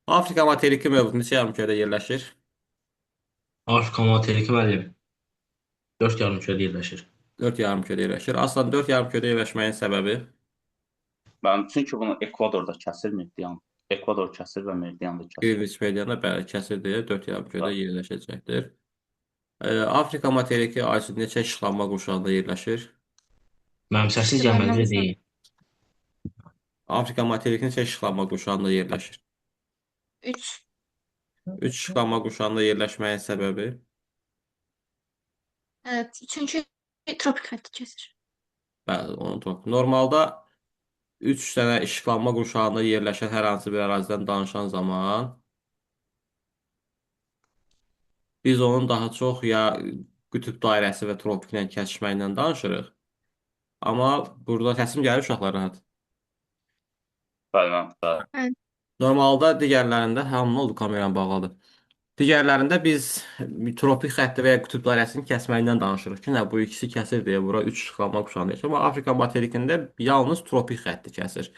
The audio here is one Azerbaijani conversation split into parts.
Afrika materiki mövcud neçə yarımkürədə yerləşir? Afrika materiki müəllim 4 yarımkürədə yerləşir. 4 yarımkürədə yerləşir. Aslan 4 yarımkürədə yerləşməyin səbəbi Mənim çünki bunu Ekvadorda kəsir meridian. Ekvador kəsir və meridian da kəsir. Greenwich meridianı bəli kəsir deyə 4 yarımkürədə Bəli. yerləşəcəkdir. Afrika materiki ayrıca neçə işıqlanma qurşağında yerləşir? Mənim səssiz İşıqlanma gəlməli qurşağı. deyil. Afrika materiki neçə işıqlanma qurşağında yerləşir? 3. 3 işıqlanma qurşağında yerləşməyin səbəbi Evet. Çünki tropik xətti kəsir. bəli, onu unutmaq. Normalda 3 dənə işıqlanma qurşağında yerləşən hər hansı bir ərazidən danışan zaman biz onun daha çox ya qütb dairəsi və tropiklə kəsişməyindən danışırıq. Amma burada təslim gəlir uşaqlar rahat. Bəli, bəli. Evet. Normalda digərlərində nə oldu kameranı bağladı. Digərlərində biz tropik xətti və ya qütb dairəsinin kəsməyindən danışırıq ki, nə bu ikisi kəsir deyə bura 3 işıqlanma qurşağında yaşayır. Amma Afrika materikində yalnız tropik xətti kəsir.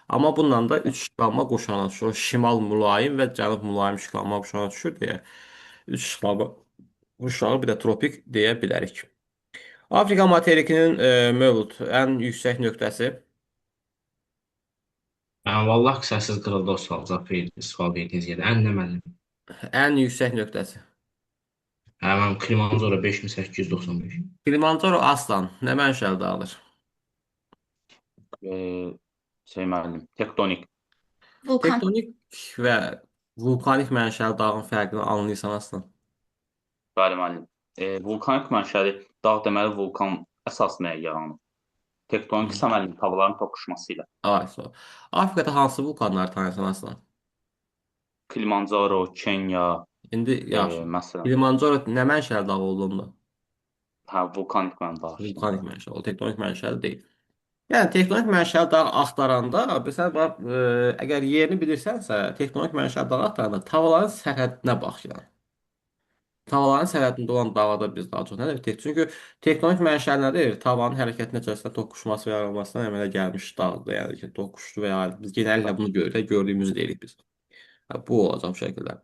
Amma bununla da 3 işıqlanma qurşağına düşür. O şimal mülayim və cənub mülayim işıqlanma qurşağına düşür deyə 3 işıqlanma qurşağı bir də tropik deyə bilərik. Afrika materikinin mövcud ən yüksək nöqtəsi Yəni vallah səssiz qırıldı o sual, sual verdiyiniz yerdə. Ən nə müəllim? ən yüksək nöqtəsi. Həmin Klimanzoro 5895. Kilimanjaro Aslan nə mənşəli dağdır? Ee, şey müəllim, tektonik. Vulkan. Tektonik və vulkanik mənşəli dağın fərqini anlayırsan Aslan. Bəli müəllim. Vulkanik mənşəli dağ deməli vulkan əsasında yaranır. Tektonik isə müəllim havaların toqquşması ilə. Ay, so. Afrikada hansı vulkanları tanıyırsan Aslan? Kilimanjaro, Kenya, İndi yaxşı. məsələn, Kilimanjaro nə mənşəli dağ olduğunda? hə vulkanik mən bağışlayın. Vulkanik mənşəli, o tektonik mənşəli deyil. Yəni tektonik mənşəli dağ axtaranda, sən bax, əgər yerini bilirsənsə, tektonik mənşəli dağ axtaranda tavaların sərhəddinə bax yəni. Tavaların sərhəddində olan dağa da biz daha çox nə dedik? Çünki tektonik mənşəli nədir? Tavanın hərəkəti nəticəsində toqquşması və yarılmasından əmələ gəlmiş dağdır. Yəni ki, toqquşdu və ya biz genəlliklə bunu görürük, gördüyümüzü deyirik biz. Ha, bu olacaq bu şəkildə.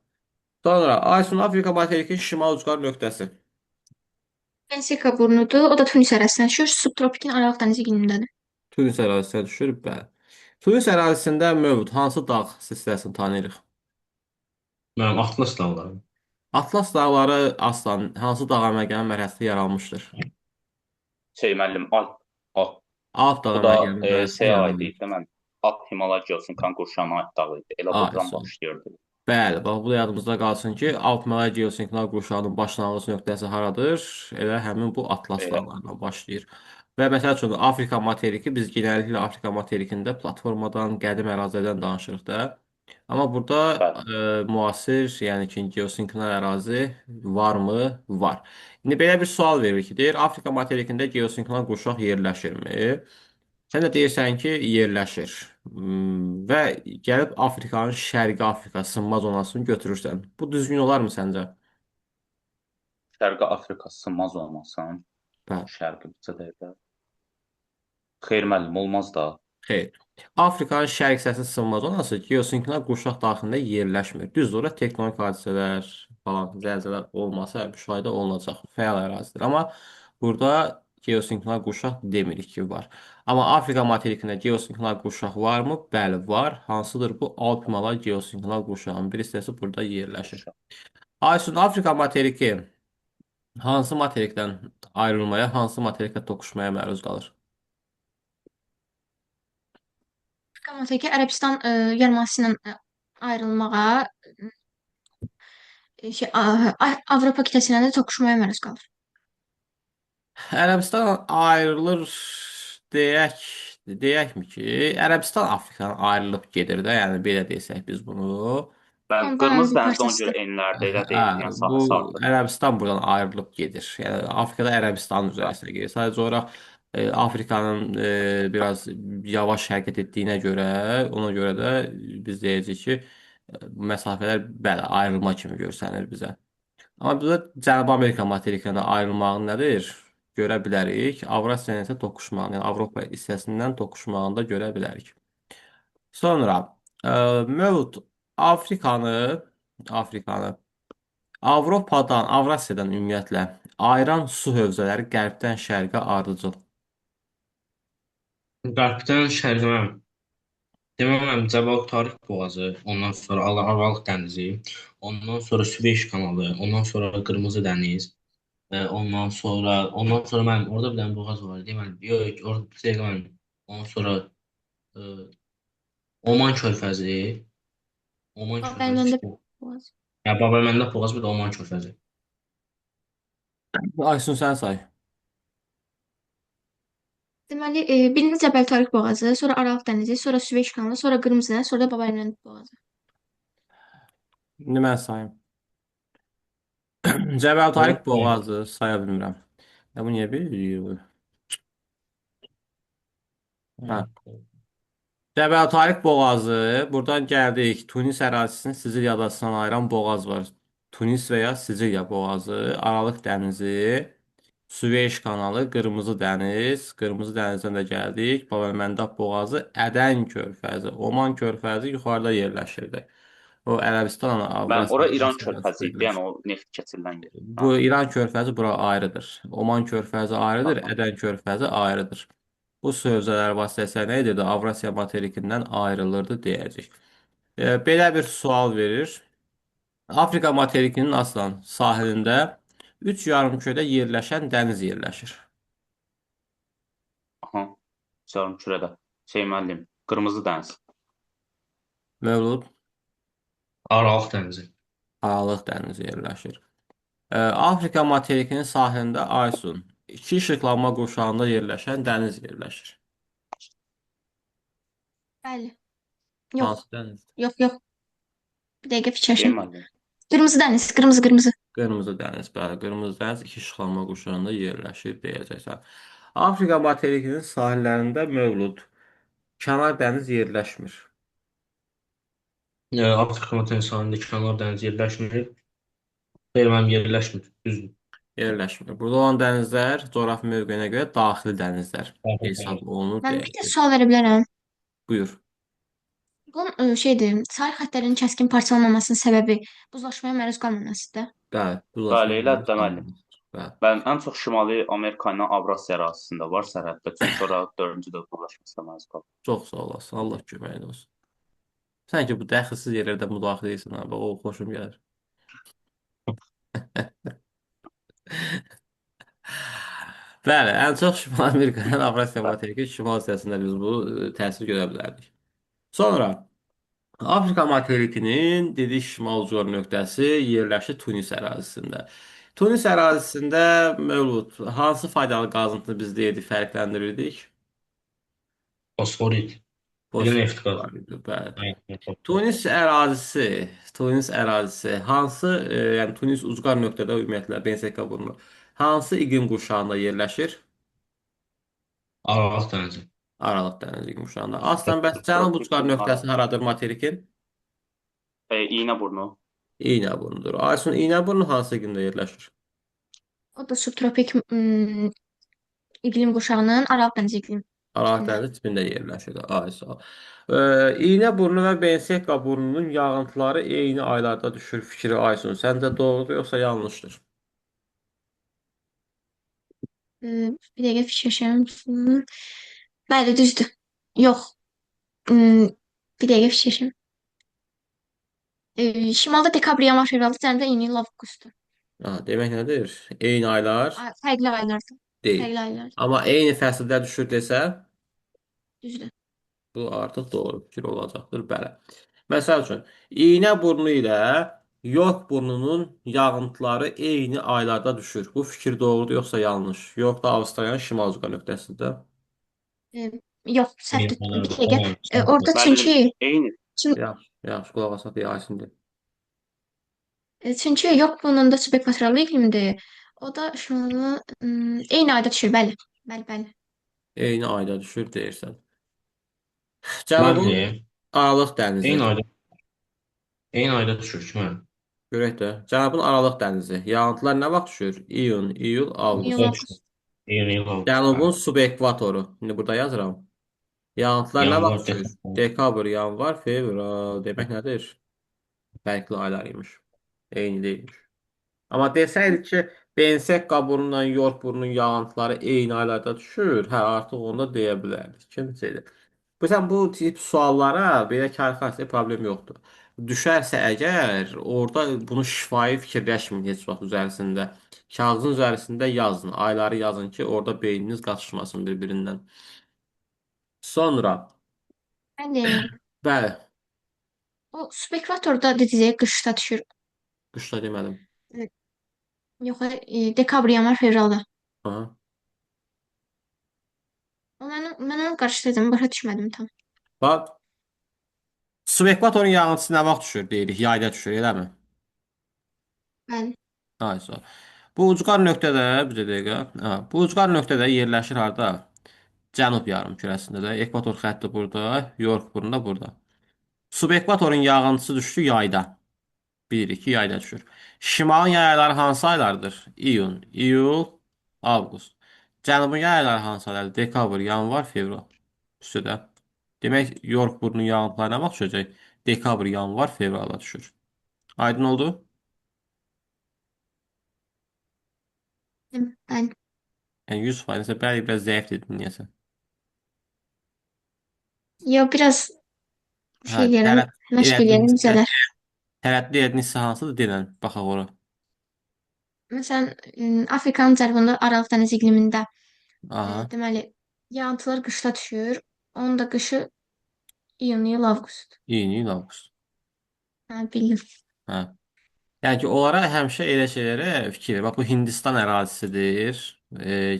Sonra Aysun Afrika materikinin şimal ucqar nöqtəsi. Meksika burnudur. O da Tunis ərazisindən düşür. Subtropikin Aralıq dənizi iqlimindədir. Tunis ərazisinə düşür, bəli. Tunis ərazisində mövcud hansı dağ silsiləsini tanıyırıq? Mənim Atlas dağları. Atlas dağları aslan hansı dağ əməgənin mərhələsində yaranmışdır? Şey müəllim, Alp. Alp dağ Bu da əməgənin mərhələsində şey aid yaranmışdır. idi də mən. Alp Himalay Geosinkan qurşağına aid dağ idi. Elə Ay, buradan son. başlayırdı. Bəli, bax bu da yadımızda qalsın ki, Alp-Malay geosinkronal qurşağının başlanğıc nöqtəsi haradır? Elə həmin bu Atlas Elə. dağlarından başlayır. Və məsəl üçün Afrika materiki biz genəlliklə Afrika materikində platformadan, qədim ərazilərdən danışırıq da. Amma burada Bəli. müasir, yəni ki, geosinkronal ərazi varmı? Var. İndi belə bir sual verir ki, deyir Afrika materikində geosinkronal qurşaq yerləşirmi? Sən də deyirsən ki, yerləşir. Və gəlib Afrikanın Şərqi Afrika sınma zonasını götürürsən. Bu düzgün olarmı səncə? Şərqi Afrika sınmaz olmasın. Bəli. Şərqi bizə deyirlər. Xeyr müəllim, olmaz da. Xeyr. Afrikanın şərq hissəsi sınma zonası geosinkronal qurşaq daxilində yerləşmir. Düzdür, ora tektonik hadisələr falan, zəlzələ olmasa müşahidə olunacaq fəal ərazidir. Amma burada geosinkronal qurşaq demirik ki, var. Amma Afrika materikində geosinkronal qurşaq varmı? Bəli, var. Hansıdır bu? Alp-Himalay geosinkronal qurşağının bir hissəsi burada yerləşir. Aysun Afrika materiki hansı materikdən ayrılmaya, hansı materiklə toqquşmaya məruz qalır? Qamataki Ərəbistan yarımadası ilə ayrılmağa Avropa qitəsi ilə də toqquşmaya məruz qalır. Ərəbistan ayrılır deyəkmi ki, Ərəbistan Afrikadan ayrılıb gedir də, yəni belə desək biz bunu. Ben Ondan Qırmızı bir dənizdə ona görə parçasıdır. enlərdə elə Hə, deyil. Yəni bu sahəsi artıq. Ərəbistan buradan ayrılıb gedir. Yəni Afrikada Ərəbistanın üzərisinə gedir. Sadəcə olaraq Afrikanın biraz yavaş hərəkət etdiyinə görə, ona görə də biz deyəcəyik ki, bu məsafələr bəli ayrılma kimi görsənir bizə. Amma burada Cənubi Amerika materikindən ayrılmağın nədir? Görə bilərik. Avrasiya ilə isə toqquşmağını, yəni Avropa hissəsindən toqquşmağını da görə bilərik. Sonra mövcud Afrikanı Avropadan, Avrasiyadan ümumiyyətlə ayıran su hövzələri qərbdən şərqə ardıcıl. Qərbdən şərqə deməm, Cəbal Tarix boğazı, ondan sonra Aralıq dənizi, ondan sonra Süveyş kanalı, ondan sonra Qırmızı dəniz, ondan sonra mənim orada bir dənə boğaz var, deməli, yox, orada bir dəqiqə mənim. Ondan sonra e, Oman körfəzi, Oman körfəzi Babelməndə çıxdı. boğaz. Ya Babəlməndə boğaz, bir də Oman körfəzi. Aysun sən say. Deməli, birinci Cəbəl Tarix boğazı, sonra Aralıq dənizi, sonra Süveyş kanalı, sonra Qırmızı dəniz, sonra da Babelmənd boğazı. İndi mən sayım. Cəbəl Tarix Yox, boğazı saya bilmirəm. Ya bu niyə bir? Hə. Cəbəl Tarix boğazı, buradan gəldik. Tunis ərazisini Siciliya adasından ayıran boğaz var. Tunis və ya Siciliya boğazı, Aralıq dənizi, Süveyş kanalı, Qırmızı dəniz, Qırmızı dənizdən də gəldik. Bab-el-Məndəb boğazı, Ədən körfəzi, Oman körfəzi yuxarıda yerləşirdi. O Ərəbistan Mən Avrasiya ora İran körfəzi ərazisidir. idi. Yəni o neft keçirilən yer. Bu İran körfəzi bura ayrıdır. Oman körfəzi ayrıdır, Tamam. Ədən körfəzi ayrıdır. Bu sövzələr vasitəsilə nə edirdi? Avrasiya materikindən ayrılırdı deyəcək. Belə bir sual verir. Afrika materikinin aslan sahilində 3 yarımkürədə yerləşən dəniz yerləşir. Aha. Yarımkürədə. Müəllim. Qırmızı dəniz. Mövlud Aralıq dənizi. Aralıq dənizi yerləşir. Afrika materikinin sahilində Aysun 2 işıqlanma qurşağında yerləşən dəniz yerləşir. Bəli. Yox, Hansı dəniz? yox. Bir dəqiqə fikirləşim. Müəllim. Qırmızı dəniz, qırmızı. Qırmızı dəniz, bəli, qırmızı dəniz 2 işıqlanma qurşağında yerləşir deyəcəksən. Afrika materikinin sahillərində Mövlud kənar dəniz yerləşmir. Afrika materikinin kənar dənizi yerləşmir. Xeyr, mənim yerləşmir. Düzdür. Yerləşmir. Burada olan dənizlər coğrafi mövqeyinə görə daxili dənizlər hesab olunur Mən bir də deyəcək. sual verə bilərəm. Buyur. Bunun şeydir, sahil xəttlərinin kəskin parçalanmamasının səbəbi buzlaşmaya məruz qalmamasıdır. Bəli, Bəli, elə buzlaşma. də müəllim. Bəli. Mən ən çox Şimali Amerika ilə Avrasiya ərazisində var sərhəddə. Çünki ora 4-cü dövlət buzlaşmasına məruz qalır. Çox sağ olasın. Allah köməyin olsun. Sən ki bu dəxilsiz yerlərdə müdaxilə edirsən ha, bax o xoşum gəlir. Bəli, ən çox Şimali Amerikanın Avrasiya materiki şimal hissəsində biz bu təsir görə bilərdik. Sonra Afrika materikinin dedik şimal ucqar nöqtəsi yerləşir Tunis ərazisində. Tunis ərazisində Mövlud hansı faydalı qazıntını biz deyirdik, fərqləndirirdik? Fosforit. Bir də neft qazı. Var idi, bəli. Hə, Tunis ərazisi hansı, yəni Tunis ucqar nöqtədə ümumiyyətlə BSK bunu hansı iqlim qurşağında yerləşir? Aralıq dənizi. Aralıq dənizi iqlim qurşağında. Aslan bəs cənub ucqar nöqtəsi haradır materikin? İynəburnu. İynəburnudur. Aysun İynəburnu hansı iqlimdə yerləşir? O da subtropik iqlim qurşağının Aralıq dənizi iqlim. Aralıq dənizi tipində yerləşir. Ay sağ ol. İynəburnu və Benseka burnunun yağıntıları eyni aylarda düşür fikri Aysun. Səncə doğrudur yoxsa yanlışdır? Bir dəqiqə fikirləşəm. Bəli, düzdür. Yox. Bir dəqiqə fikirləşəm. Şimalda dekabr, yanvar, fevral, cənubda iyun, avqustdur. Demək nədir? Eyni aylar Fərqli aylardır. deyil. Fərqli aylardır. Amma eyni fəsildə düşür desə, Düzdür. bu artıq doğru fikir olacaqdır. Bəli. Məsəl üçün, İynəburnu ilə York burnunun yağıntıları eyni aylarda düşür. Bu fikir doğrudur yoxsa yanlış? York da Avstraliyanın şimal ucqar nöqtəsində. Yox, səhvdir. Eyni Bir dəqiqə. aylardır. Orada çünki Eyni. Yaxşı, qulaq asaq deyəsin. çünki yox bunun da subekvatorial iqlimdir. O da şimalı eyni ayda düşür, bəli. Bəli. Eyni ayda düşür deyirsən. Cənubun Bəli. Aralıq dənizi. Eyni ayda düşür ki, mən. Görək də. Cənubun Aralıq dənizi. Yağıntılar nə vaxt düşür? İyun, iyul, avqust. İyun, avqust. Eyni ayda. Cənubun subekvatoru. İndi burada yazıram. Yağıntılar nə Yanvar, vaxt düşür? dekabr. Dekabr, yanvar, fevral. Demək nədir? fərqli aylar imiş. Eyni deyilmiş. Amma desəydik ki, Bensek qabuğundan York burnunun yağıntıları eyni aylarda düşür, hə artıq onu da deyə bilərdik. Kimcədir? Məsələn, bu tip suallara belə kalkulasiya problem yoxdur. Düşərsə əgər, orada bunu şifahi fikirləşməyin heç vaxt üzərisində. Kağızın üzərisində yazın, ayları yazın ki, orada beyniniz qaçışmasın bir-birindən. Sonra, Müəllim, bəli, o spekvatorda dediyiniz qışda düşür. qışda demədim. E, Yox, dekabr, yanvar, fevralda. Aha. Mən onu qarışdırdım, başa düşmədim tam. Bax, subekvatorun yağıntısı nə vaxt düşür deyirik, yayda düşür, eləmi? Bəli. Ay, sağ ol. Bu ucqar nöqtədə, bir dəqiqə. Ha, bu ucqar nöqtədə yerləşir harda? Cənub yarımkürəsində də. Ekvator xətti burada, York burnu da burada. Subekvatorun yağıntısı düşdü yayda. Bilirik ki, yayda düşür. Şimalın yay ayları hansı aylardır? İyun, iyul, avqust. Cənubun yay ayları hansı aylardır? Dekabr, yanvar, fevral. Üstüdə. Demək, York burnunun yağıntıları nə vaxt düşəcək? Dekabr, yanvar, fevrala düşür. Aydın oldu? Bəli. Yəni 100% isə bəli, biraz zəif dedin niyəsə. Yo, biraz Hə, şey eləyirəm, məşq eləyirəm, düzələr. tərəddüd edin hissə hansıdır denən. Baxaq ora. Məsələn, Afrikanın cənubunda Aralıq dəniz iqlimində Aha. deməli, yağıntılar qışda düşür. Onun da qışı iyun, iyul, avqust. İyun, avqust. Hə, bildim. Hə. Yəni ki, onlara həmişə elə şeylərə fikir ver. Bax, bu Hindistan ərazisidir.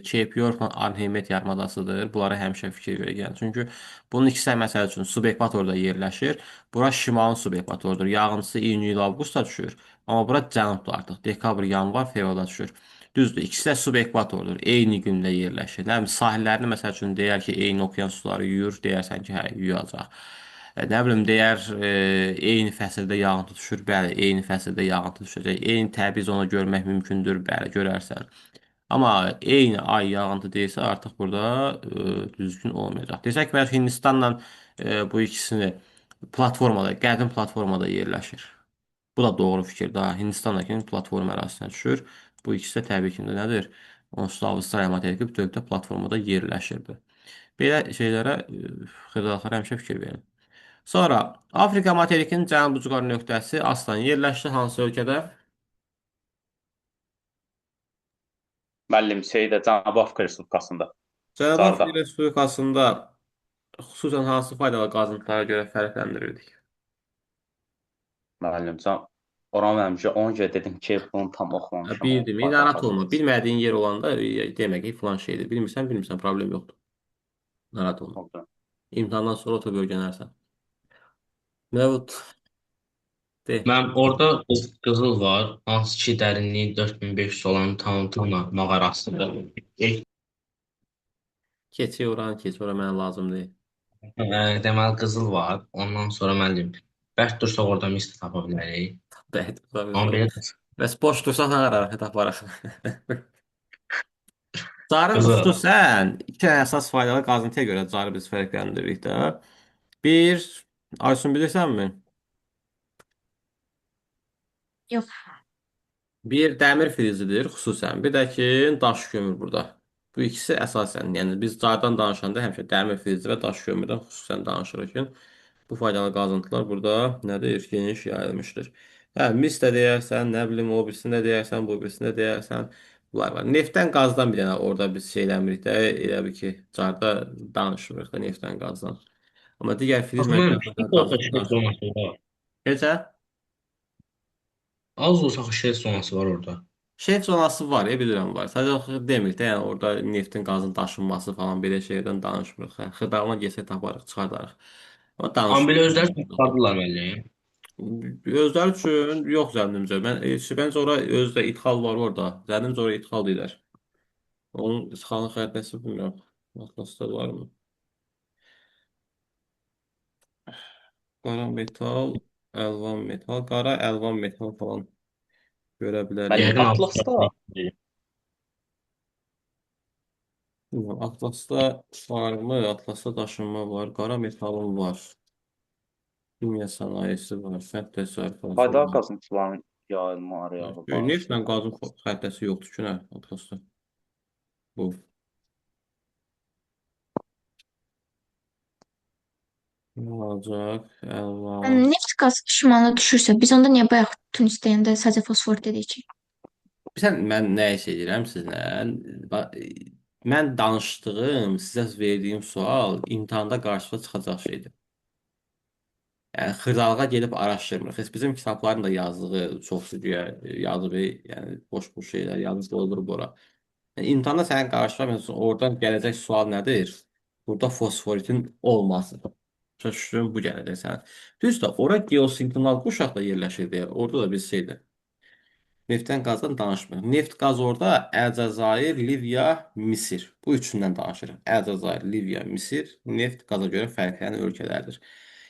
Cape Yorkla Arximet yarımadasıdır. Bunlara həmişə fikir verək. Yəni, çünki bunun ikisi məsəl üçün subekvatorda yerləşir. Bura şimalın subekvatorudur. Yağıntısı iyun, iyul, avqustda düşür. Amma bura cənubda artıq. Dekabr, yanvar, fevralda düşür. Düzdür, ikisi də subekvatordur. Eyni gündə yerləşir. Nə bilim, sahillərini məsəl üçün deyər ki, eyni okean suları yuyur, deyərsən ki, hə, yuyacaq. Nə bilim, deyər, eyni fəsildə yağıntı düşür, bəli, eyni fəsildə yağıntı düşəcək. Eyni təbii zona görmək mümkündür, bəli, görərsən. Amma eyni ay yağıntı deyilsə, artıq burada düzgün olmayacaq. Desək ki, Hindistanla bu ikisini platformada, qədim platformada yerləşir. Bu da doğru fikirdir. Ha. Hindistandakı platform ərazisinə düşür. Bu ikisi də təbii ki, nədir? Onsuz da Avstraliya materiki bütövlükdə platformada yerləşirdi. Belə şeylərə xırdalıqlara həmişə fikir verin. Sonra Afrika materikinin cənub ucqar nöqtəsi aslan yerləşdi hansı ölkədə? Müəllim şeydə Cənubi Afrika Respublikasında. Cənub Carda. Afrika Respublikasında xüsusən hansı faydalı qazıntılara görə fərqləndirirdik? Müəllim, oran həmişə 10 görə dedim ki, bunu tam oxumamışam. O Bildim, faydalı narahat olma. qazantısı. Bilmədiyin yer olanda demək ki, filan şeydir. Bilmirsən, problem yoxdur. Narahat olma. Oldu. İmtahandan sonra otur öyrənərsən. Mevut, de. Mən orada qızıl var, hansı ki dərinliyi 4500 olan Tantana mağarasıdır. Keç ora mənə lazım deyil. Deməli qızıl var. Ondan sonra müəllim, bərk dursa orada mis də tapa bilərik. Bəli, Amma tabii. belə Bəs boş dursa nə qarar taparıq. Carın qızıl. xüsusən iki dənə əsas faydalı qazıntıya görə carı biz fərqləndiririk də. Bir, Aysun bilirsənmi? Yox. Bir dəmir filizidir xüsusən. Bir də ki, daş kömür burada. Bu ikisi əsasən, yəni biz cardan danışanda həmişə dəmir filizi və daş kömürdən xüsusən danışırıq ki, bu faydalı qazıntılar burada nədir? Geniş yayılmışdır. Hə, mis də deyərsən, nə bilim, o birisini də deyərsən, bu birisini də deyərsən. Bunlar var. Neftdən, qazdan bir dənə orada biz şey eləmirik də, elə bir ki, carda danışmırıq da neftdən, qazdan. Amma digər filiz Axı mən mərkəzindən bir olsa qazdan şey danışırıq. zonası var. Necə? Az olsa şey zonası var orada. Şef zonası var, bilirəm var. Sadəcə demir də, yəni orada neftin, qazın daşınması falan belə şeylərdən danışmırıq. Hə, xırdalığına gəlsə taparıq, çıxardarıq. Amma Amma belə özləri danışmırıq. çıxardılar müəllim. Özləri üçün yox zənnimcə. Məncə ora özdə idxal var orada. Zənnimcə ora idxal deyirlər. Onun idxalın xəritəsi bilmirəm. Atlasda varmı? Qara metal, əlvan metal, qara əlvan metal falan görə bilərik. Müəllim, Yəqin Atlasda Avstraliya. Bilmirəm, Atlasda varmı? Atlasda daşınma var. Qara metalın var. Kimya sənayesi var, fənd təsərrüfatı Faydalı var. qazıntıların yayılma arealı Neftlə bazası. qazın xəritəsi yoxdur ki, nə? Atlasda. Bu. Ne olacaq? Əla. Neft qaz şimala düşürsə, biz onda niyə bayaq Tunis deyəndə sadəcə fosfor dedik ki? Bilirsən, mən nə iş edirəm sizlə? Mən danışdığım, sizə verdiyim sual imtahanda qarşıma çıxacaq şeydir. Yəni xırdalığa gedib araşdırmırıq. Heç bizim kitabların da yazdığı çoxsu güya yazıb, yəni boş-boş şeylər yazıb olur bura. Yəni, imtahanda sənin qarşına məsələn, oradan gələcək sual nədir? Burada fosforitin olması. Şaşırıyorum bu gələcək sənə. Düzdür, ora geosinkronal quşaqda yerləşir deyə. Orada da bir şeydir. Neftdən, qazdan danışmırıq. Neft, qaz orada Əlcəzair, Liviya, Misir. Bu üçündən danışırıq. Əlcəzair, Liviya, Misir neft, qaza görə fərqlənən ölkələrdir.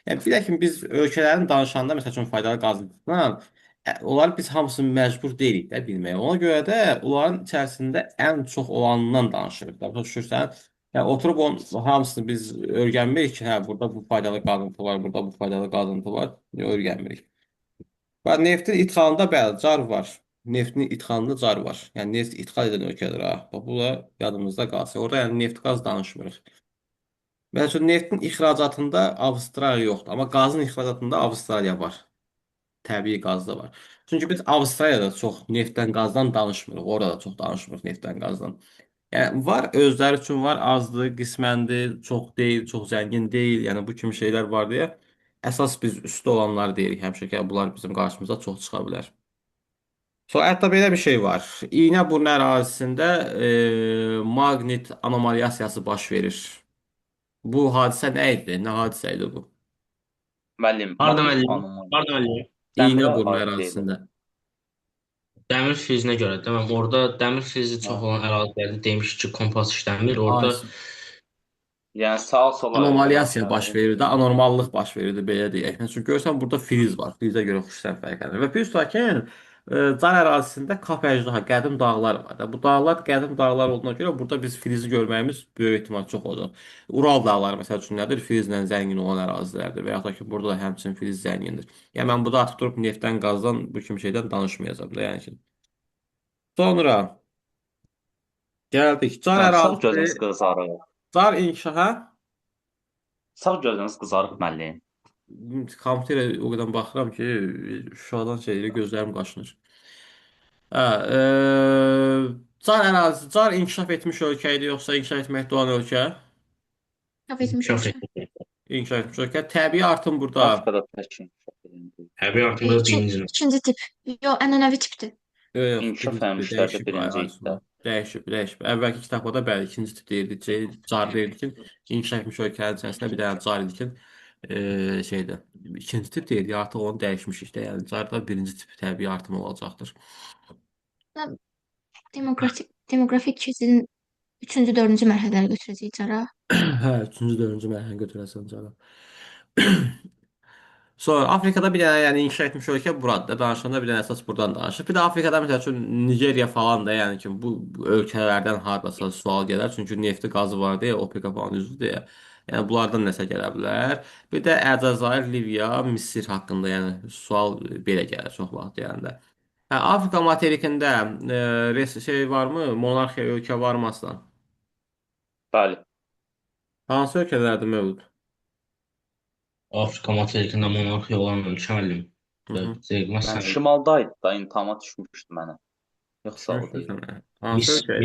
Yəni bir də ki biz ölkələrin danışanda məsəl üçün faydalı qazıntıdan onları biz hamısını məcbur deyilik də bilməyə. Ona görə də onların içərisində ən çox olanından danışırıq da. Başa düşürsən? Yəni oturub onun hamısını biz öyrənmirik ki, hə burada bu faydalı qazıntı var, burada bu faydalı qazıntı var. Öyrənmirik. Və neftin idxalında bəli, car var. Neftin idxalında car var. Yəni neft idxal edən ölkədir ha. Bax, bu da yadımızda qalsın. Orada yəni neft qaz danışmırıq. Məsələn, neftin ixracatında Avstraliya yoxdur, amma qazın ixracatında Avstraliya var. Təbii qaz da var. Çünki biz Avstraliyada çox neftdən, qazdan danışmırıq. Orada da çox danışmırıq neftdən, qazdan. Yəni var, özləri üçün var, azdır, qisməndir, çox deyil, çox zəngin deyil. Yəni bu kimi şeylər var deyə əsas biz üstdə olanları deyirik həmişə ki, bunlar bizim qarşımıza çox çıxa bilər. So, hətta belə bir şey var. İynəburnu ərazisində maqnit anomaliyasiyası baş verir. Bu hadisə nə idi? Nə hadisə idi bu? Müəllim, Harda maqnit müəllim? anomal. Harda müəllim? Dəmirə İynəburnu aid deyil. ərazisində. Dəmir filizinə görə deməm. Orada dəmir filizi Hə. çox olan ərazilərdə demiş ki, kompas işləmir. Ay, Orada Yəni sağa sola anomaliyasiya baş relaksiyaları. verirdi, anormallıq baş verirdi belə deyək. Çünki görürsən burada filiz var. Filizə görə xüsusən fərqlənir. Və plus da ki, Car ərazisində Kap əjdaha qədim dağlar var. Bu dağlar qədim dağlar olduğuna görə burada biz filizi görməyimiz böyük ehtimal çox olacaq. Ural dağları məsəl üçün nədir? Filizlə zəngin olan ərazilərdir və yaxud da ki, burada da həmçinin filiz zəngindir. Yəni mən burada atıb durub neftdən, qazdan, bu kimi şeydən danışmayacağam da, yəni ki. Sonra gəldik. Car Müəllim, sağ ərazisi, gözünüz qızarır. Car inkişafa Sağ gözünüz qızarır müəllim. kompüterə o qədər baxıram ki, Şuşadan şeylə gözlərim qaşınır. Hə, Car ərazisi, Car inkişaf etmiş ölkə idi, yoxsa inkişaf etməkdə olan ölkə? Çap etmiş inkişaf ölkə. etdi. İnkişaf etmiş ölkə. Təbii artım burada. Afrikada tək inkişaf edildi. Təbii artımda birinci növ. İkinci tip. Yo, ənənəvi tipdir. Yox, İnkişaf birinci etmişlərdə dəyişib birinci ərazisi iddə. var. Dəyişib. Əvvəlki kitabda bəli, ikinci tip deyildi ki, Car deyildi ki, inkişaf etmiş ölkələrin içərisində bir dənə Car idi ki, şeydə, ikinci tip deyildi, artıq onu dəyişmişik də, yəni Carda birinci tip təbii artım olacaqdır. Demoqrafik keçidin 3-cü, 4-cü mərhələləri götürəcəyik cara. Hə, üçüncü, dördüncü mərhələni götürəsən Cara. Sonra Afrikada bir dənə yəni inkişaf etmiş ölkə buradır. Danışanda bir dənə əsas buradan danışır. Bir də Afrikada məsəl üçün Nigeriya falan da yəni ki bu ölkələrdən hardasa sual gələr. Çünki nefti qazı var deyə OPEC falan üzvü deyə. Yəni bunlardan nəsə gələ bilər. Bir də Əlcəzair, Liviya, Misir haqqında yəni sual belə gəlir çox vaxt deyəndə. Hə, Afrika materikində şey varmı? Monarxiya ölkə varmı aslan? Bəli. Hansı ölkələrdir mövcud? Afrika materikində monarxiya olan ölkə müəllim. Hı hı. Mən Məsələn, şimaldaydı da imtahana düşmüşdü mənə. Yoxsa o deyil. Hansı ölkə?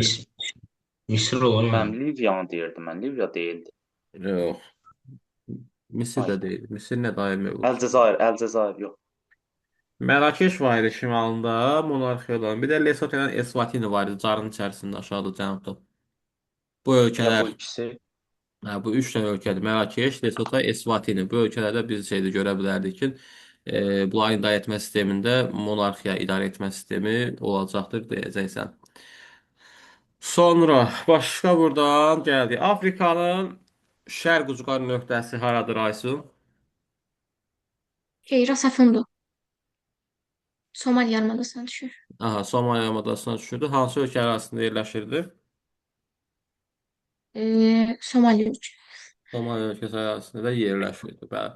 Misir olur Mən mu? Liviyanı deyirdim. Mən Liviya deyildi. Yox. Misir də deyil. Misir nə dair mövcud? Əlcəzair yox. Mərakeş var idi şimalında, monarxiya olan. Bir də Lesotho ilə Eswatini var idi, Carın içərisində aşağıda cənubda. Bu Ya ölkələr, bu ikisi hə, bu üç dənə ölkədir. Mərakeş, Lesotho, Eswatini. Bu ölkələrdə biz şeydə görə bilərdik ki, bunların idarə etmə sistemində monarxiya idarə etmə sistemi olacaqdır deyəcəksən. Sonra başqa buradan gəldi. Afrikanın şərq ucqar nöqtəsi haradır Aysun? Ras Afundu. Somali yarımadasına düşür. Aha, Somaliya yarımadasına düşürdü. Hansı ölkə arasında yerləşirdi? Somali ölkə. Somaliya ölkəsi arasında da yerləşirdi. Bəli.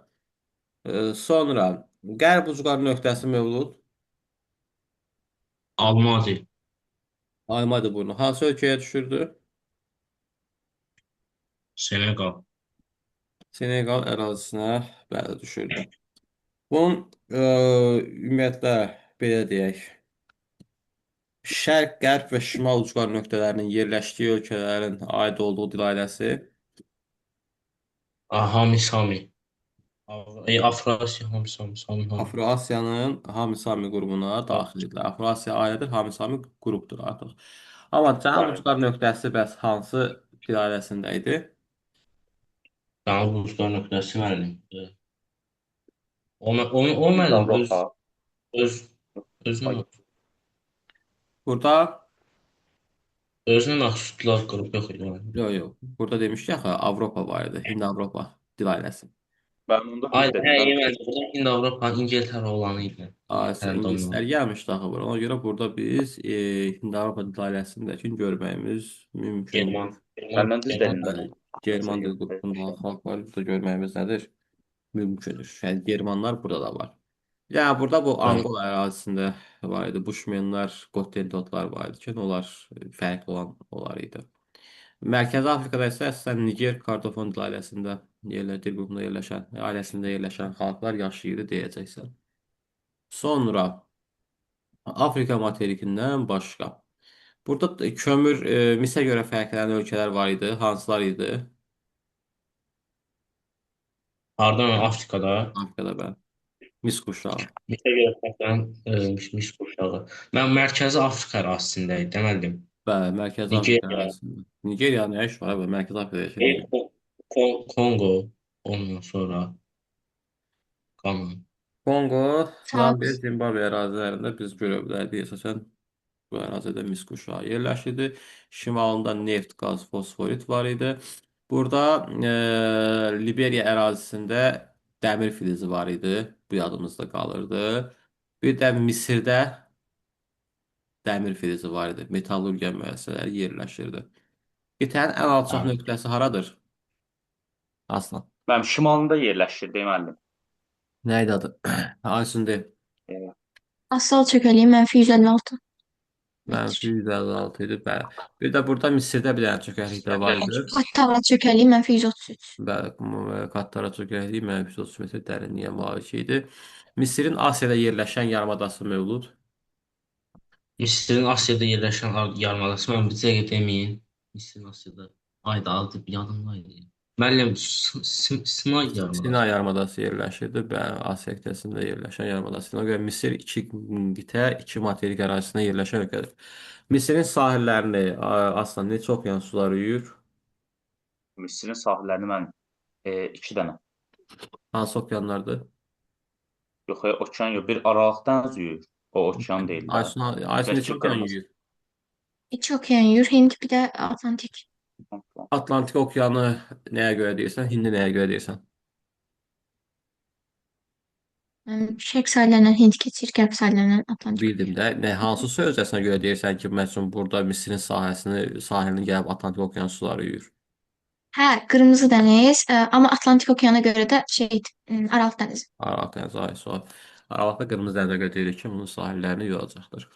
Sonra qərb ucqar nöqtəsi Mövlud. Almazi, Aymadı burnu. Hansı ölkəyə düşürdü? Senegal, Seneqal ərazisinə bəli düşürdü. Bunun ümumiyyətlə belə deyək, şərq, qərb və şimal ucqar nöqtələrinin yerləşdiyi ölkələrin aid olduğu dil ailəsi Hami Sami, Afrasiya Hami Sami, Sami Hami. Afro-Asiyanın Hami-Sami qrupuna daxildir. Afro-Asiya ailədir, Hami-Sami qrupdur artıq. Amma cənub Bəli. ucqar nöqtəsi bəs hansı dil ailəsində idi? Cənub Ucqar nöqtəsi müəllim. O müəllim Avropa. öz özünə Ay, Burada özünə məxsuslar qrup yox idi müəllim. yox, yox. Burada demişdik axı Avropa var idi. Hind-Avropa dil ailəsi. Ben onda Ay, düz hə, dedim. Ben yeməli. Burada Hind-Avropa, İngiltərə olanı idi. Ayrıca İngiltərə ingilislər dominant. gəlmişdi axı bura. Ona görə burada biz Hind-Avropa dil ailəsindəki görməyimiz mümkündür. Benden düz German dedim Bəli, ben. German dil qrupunda olan xalqları burada görməyimiz nədir? Mümkündür. Yəni Germanlar burada da var. Yəni burada bu Bəli. Anqola ərazisində var idi. Buşmenlər, Qottendotlar var idi ki, onlar fərqli olan onlar idi. Mərkəzi Afrikada isə əsasən Niger Kordofon dil ailəsində dil qrupunda yerləşən, ailəsində yerləşən xalqlar yaşayırdı deyəcəksən. Sonra Afrika materikindən başqa. Burada kömür, misə görə fərqlənən ölkələr var idi. Hansılar idi? Hardan Afrikada Afrikada bəli. Mis quşağı. bizə görə fərqlənən mis quşağı. Mən Mərkəzi Afrika ərazisində idim müəllim. Bəli, Mərkəzi Afrika Nigeriya, ərazisində. Nigeriya nə iş var? Bəli, Mərkəzi Afrikada yaşayır. Kongo, ondan sonra Qana. Kongo, Çad. Zambiya, Zimbabwe ərazilərində biz görə bilərdik. Əsasən bu ərazidə mis quşağı yerləşirdi. Şimalında neft, qaz, fosforit var idi. Burada Liberiya ərazisində dəmir filizi var idi. Bu yadımızda qalırdı. Bir də Misirdə dəmir filizi var idi. Metallurgiya müəssisələri yerləşirdi. Qitənin ən alçaq Hə. nöqtəsi haradır? Aslan. Ben şimalında yerleşir değil mi annem? Nə idi adı? Aysunde. Asal çökəliyi -156 metr. -156 idi. Bəli. Bir də burada Misirdə bir dənə çökəklikdə var idi. Hatta çökəliyi -133. Bəli, Kattara çökəkliyi -130 metr dərinliyə malik idi. Misirin Asiyada yerləşən yarımadası Mövlud. Misirin Asiyada yerləşən yarımadası mən bir dəqiqə deməyin. Misirin Asiyada ayda adı bir yadımdaydı. Müəllim Sinay yarımadası. Sinay yarımadası yerləşirdi. Bəli, Asiya qitəsində yerləşən yarımadası. Ona görə Misir iki qitə, iki materik ərazisində yerləşən ölkədir. Misirin sahillərini Aslan neçə okean suları yuyur? Mısır'ın sahillerini ben 2 tane. Hansı okeanlardır? Yok okean yok. Bir aralıktan yürüyor. O okean değil. Aysun neçə okean yuyur? İki okean yür, Hind bir de Atlantik. Atlantik okeanı nəyə görə deyirsən? Hindi nəyə görə deyirsən? Yani şərq sahilindən Hind keçir, qərb sahilindən Atlantik. Bildim də. Nə hansı sözcəsinə görə deyirsən ki, məsələn burada Misirin sahilini gəlib Atlantik okean suları yuyur? Hə, Qırmızı dəniz, amma Atlantik okeana görə də Aralıq dənizi. Aralıq dənizi ay sual. Aralıqda qırmızı dənizə görə deyirik ki, bunun sahillərini yuyacaqdır.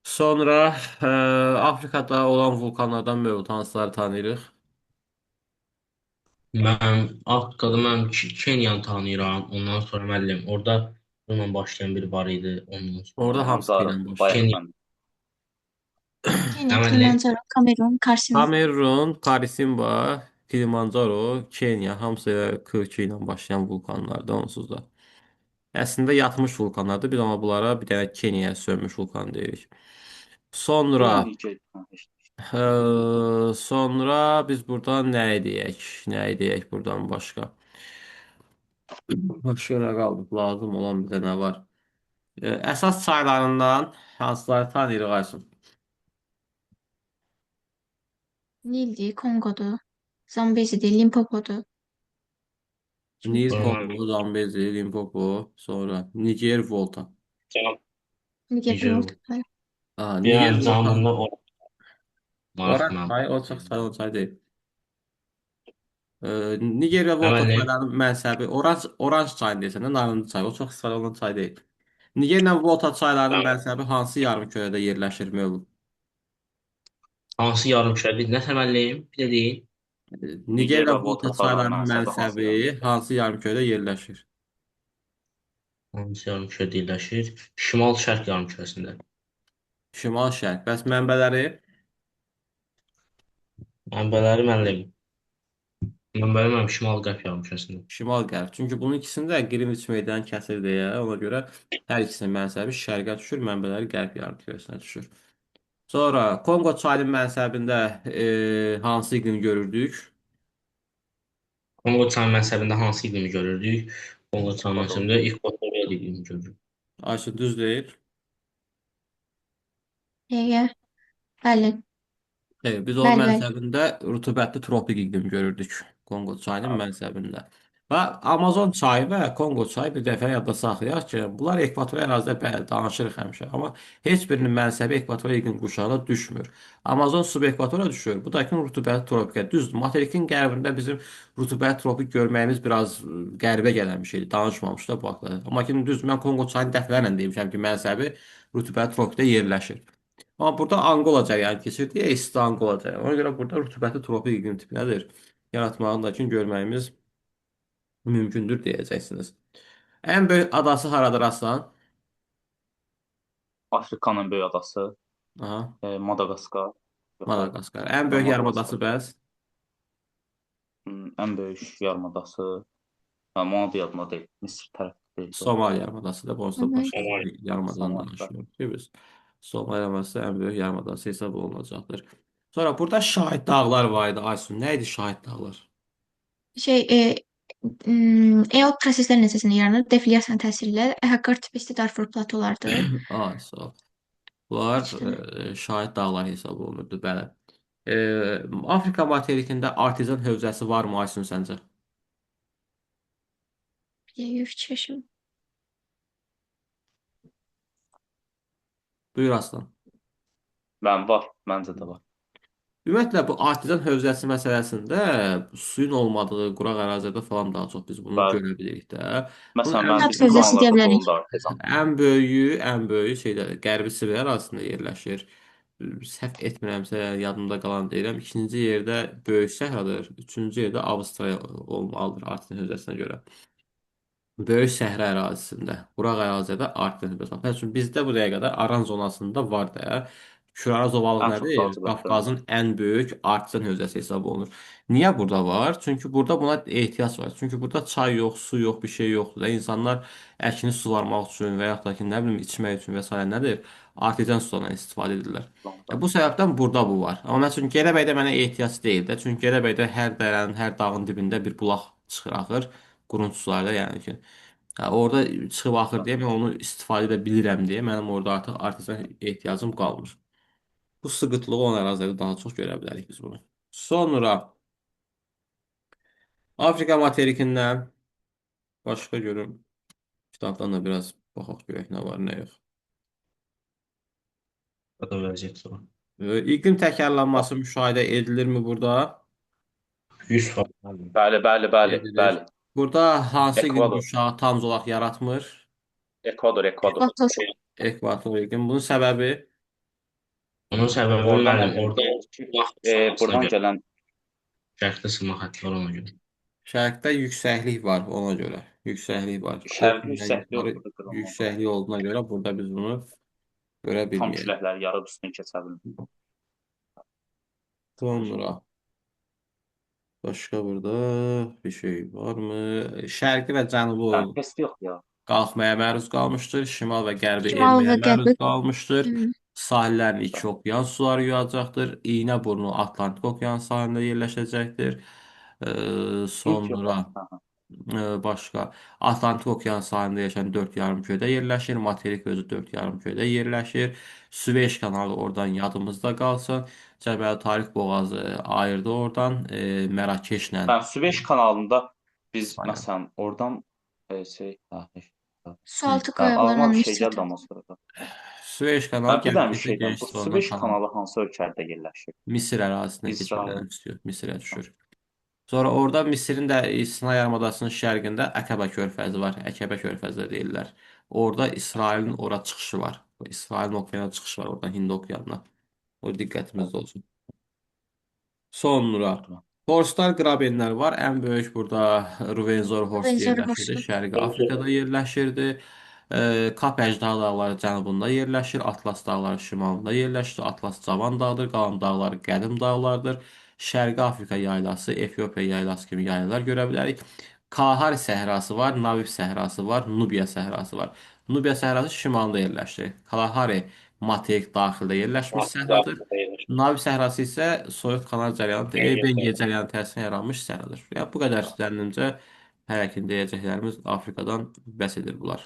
Sonra Afrikada olan vulkanlardan mövcud hansıları tanıyırıq? Mən Afrikada mən Kenyanı tanıyıram. Ondan sonra müəllim orada bununla başlayan biri var idi. Ondan sonra Orada hamısı ilə başlayır. Bayağı Kenya, Əməlli. Kilimanjaro, Kamerun, Karsini. Kamerun, Karisimba, Kilimanjaro, Kenya hamısı K2 ilə başlayan vulkanlardır onsuz da. Əslində yatmış vulkanlardır. Biz amma bunlara bir dənə Kenyaya sönmüş vulkan deyirik. Sonra sonra biz buradan nə edəyək? Nə edəyək buradan başqa? Başqa nə qaldı? Lazım olan bir də nə var? Əsas çaylarından hansıları tanıyırıq Aysun? Nildir, Kongodur, Zambezidir, Limpopodur. Nil, Normal. Kongo, Zambezi, Limpopo, sonra Niger, Volta. Cənab Niger Niger. Volta. Niger, bir Volta. zamanda Orak çay, o çox çay, o çay deyil. Nigeriya Volta Əməlli. çaylarının mənsəbi oranj çayını deyəsən də, narıncı çay. O çox istifadə olunan çay deyil. Nigeriya Volta çaylarının mənsəbi hansı yarımkürədə yerləşir Mövlud? Hansı yarımşəri? Nə təməlliyim? Bir də deyin. Niger Nigeriya və Volta Volta çaylarının çaylarının mənsəbi hansı mənsəbi yarımkürədə? hansı yarımkürədə yerləşir? Hansı yarımkürədə yerləşir? Şimal-şərq yarımkürəsində. Şimal-şərq. Bəs mənbələri? Mənbələri müəllim. Mənbələri mənim şimal-qərb yarımkürəsində. Şimal-qərb. Çünki bunun ikisində Qrinviç meydanı kəsir deyə, ona görə hər ikisinin mənsəbi şərqə düşür, mənbələri qərb yarımkürəsinə düşür. Sonra Konqo çayının mənsəbində hansı iqlimi görürdük? Konqo çayı mənsəbində hansı iqlimi görürdük? Konqo çayı Ekvador. mənsəbində ekvatorial iqlimi görürük. Ayşə düz deyil. Dəqiqə. Bəli. Biz onun Bəli, bəli. mənsəbində rütubətli tropik iqlim görürdük. Konqo çayının Hə, mənsəbində. Və Amazon çayı və Konqo çayı bir dəfə yadda saxlayaq ki, bunlar ekvator ərazidə bəli danışırıq həmişə, amma heç birinin mənsəbi ekvator iqlim qurşağına düşmür. Amazon subekvatora düşür. Bu da ki rütubətli tropikə. Düzdür. Materikin qərbində bizim rütubətli tropik görməyimiz biraz qəribə gələn bir şeydir. Danışmamışdı bu haqda. Amma ki düz mən Konqo çayını dəfələrlə demişəm ki, mənsəbi rütubətli tropikdə yerləşir. Amma burada Anqola cərəyanı keçir deyə isti Anqola cərəyanı. Ona görə burada rütubətli tropik iqlim tipinədir. Yaratmağını da ki görməyimiz mümkündür deyəcəksiniz. Ən böyük adası haradır Aslan? Afrikanın böyük adası Aha, Madaqaskar. Yox, hayır. Madaqaskar. Ən Bura böyük Madaqaskar. yarımadası bəs? Ən böyük yarımadası. Amma ona da yadıma deyil. Misir tərəfdə deyildi. Somal yarımadasıdır. Bu onsuz da Hı-hı. başqa Somali. bir yarımadan Somalida. danışıyoruz ki biz. Somal yarımadası ən böyük yarımadası hesab olunacaqdır. Sonra burada Şahid dağlar var idi Aysun. Nə idi Şahid dağlar? EO proseslər nəticəsində yaranır. Deflyasiyanın təsiri ilə Əhəqqar tipi isti Darfur platolardır. Ay, sağ ol. Bunlar İşte, şahid dağlar hesab olunurdu, bəli. Afrika materikində artezyan hövzəsi varmı Aysun səncə? bir dəqiqə fikirləşim. Buyur Aslan. Var. Məncə də var. Ümumiyyətlə bu artezyan hövzəsi məsələsində suyun olmadığı quraq ərazilərdə falan daha çox biz bunu Bəli. görə bilirik də. Bunun Məsələn, ən, mən Tat bizim hövzəsi deyə kanallarda bilərik. doludur artezan. ən böyüyü şeydə Qərbi Sibir ərazisində yerləşir. Səhv etmirəmsə, yadımda qalan deyirəm. İkinci yerdə Böyük Səhradır. Üçüncü yerdə Avstraliya olmalıdır artezyan hövzəsinə görə. Böyük səhra ərazisində, quraq ərazidə artezyan hövzəsi var. Məsəl üçün bizdə bu dəqiqədə Aran zonasında var da. Küraraz ovalı Ən çox nədir? cazibədar. Qafqazın ən böyük artezyan hövzəsi hesab olunur. Niyə burada var? Çünki burada buna ehtiyac var. Çünki burada çay yox, su yox, bir şey yoxdur da. İnsanlar əkini suvarmaq üçün və yaxud da ki, nə bilim, içmək üçün və s. nədir? Artezyan sularından istifadə edirlər. Bu səbəbdən burada bu var. Amma məsəl üçün Gədəbəydə mənə ehtiyac deyil də. Çünki Gədəbəydə hər dərənin, hər dağın dibində bir bulaq çıxır, axır. Qurunç sularda yəni ki. Orada çıxıb axır deyə mən onu istifadə edə bilirəm deyə mənim orada artıq artezyan ehtiyacım qalmır. Bu sıxıntılığı olan ərazilərdə daha çox görə bilərik biz bunu. Sonra Afrika materikindən başqa görüm. Kitabdan da biraz baxaq görək nə var, nə yox. Burada vəziyyət var. İqlim təkrarlanması müşahidə edilirmi burada? 100%. Bəli. Edilir. Burada hansı iqlim Ekvador. qurşağı tam zolaq yaratmır? Ekvador. Ekvator. Ekvator iqlim. Bunun səbəbi Onun səbəbi Oradan mənim orada buradan gələn şərqdə sınma xətti var ona görə. şərqdə yüksəklik var ona görə. Yüksəklik var. şərqi Okeandən yüksəkliyi yuxarı yoxdur qırılma. yüksəklik olduğuna görə burada biz bunu görə Tam bilməyirik. küləkləri yarıb üstünü keçə bilmir. Sonra başqa burada bir şey varmı? Şərqi və cənubu Təhlükəsi yox ya. qalxmaya məruz qalmışdır. Şimal və qərbi Şimal enməyə və qərbi. məruz qalmışdır. Hı. Sahillərin iki okyan suları yuyacaqdır. İynəburnu Atlantik Okean sahilində yerləşəcəkdir. İlk yox. Sonra başqa Atlantik Okean sahilində yaşayan dörd yarımkürədə yerləşir. Materik özü dörd yarımkürədə yerləşir. Süveyş kanalı oradan yadımızda qalsın. Cəbəli Tarix boğazı ayırdı oradan Mərakeşlə. Süveyş kanalında biz İspaniya. məsələn oradan Sualtı ağlıma qayalarının bir şey yüksək. gəldi amma sonra. Süveyş kanalı Bir dənə bir gəldikdə şeydən. Bu geniş Süveyş kanalı kanalı hansı ölkədə yerləşir? Misir ərazisinə İsrail. keçirmək istiyor. Misirə düşür. Sonra orada Misirin də Sinay yarımadasının şərqində Əkəbə körfəzi var. Əkəbə körfəzi də deyirlər. Orada İsrailin ora çıxışı var. İsrailin okeana çıxışı var oradan Hind okeanına. O diqqətimizdə olsun. Sonra Forslar, Qrabenlər var. Ən böyük burada Ruvenzor Horst Benzer yerləşirdi. hoşdur. Şərqi Afrikada yerləşirdi. Kap Əjdaha dağları cənubunda yerləşir. Atlas dağları şimalında yerləşir. Atlas cavan dağdır. Qalan dağları qədim dağlardır. Şərqi Afrika yaylası, Efiopiya yaylası kimi yaylalar görə bilərik. Kalahari səhrası var, Naviv səhrası var, Nubiya səhrası var. Nubiya səhrası şimalda yerləşir. Kalahari materik daxildə yerləşmiş səhradır. Navi səhrası isə Soyuq kanal cərəyanı, Ebengiyə cərəyanı təsirinə yaranmış səhradır. Yəni, bu qədər zənnimcə hər həkim deyəcəklərimiz Afrikadan bəs edir bunlar.